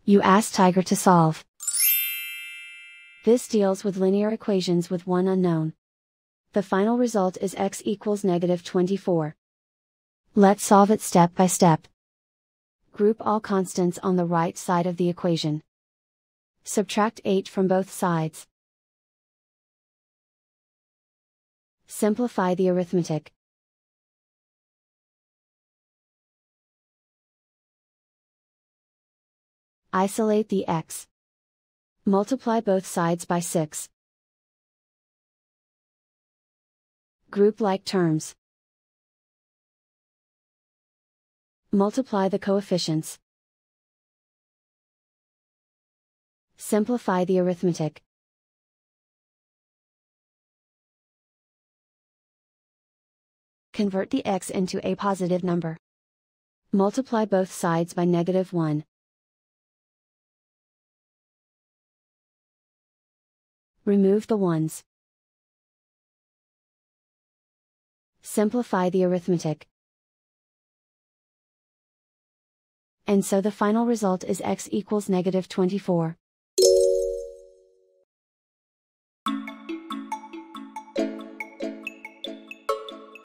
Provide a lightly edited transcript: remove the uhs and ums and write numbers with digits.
You ask Tiger to solve. This deals with linear equations with one unknown. The final result is x equals -24. Let's solve it step by step. Group all constants on the right side of the equation. Subtract 8 from both sides. Simplify the arithmetic. Isolate the x. Multiply both sides by 6. Group like terms. Multiply the coefficients. Simplify the arithmetic. Convert the x into a positive number. Multiply both sides by -1. Remove the ones. Simplify the arithmetic. And so the final result is x equals -24.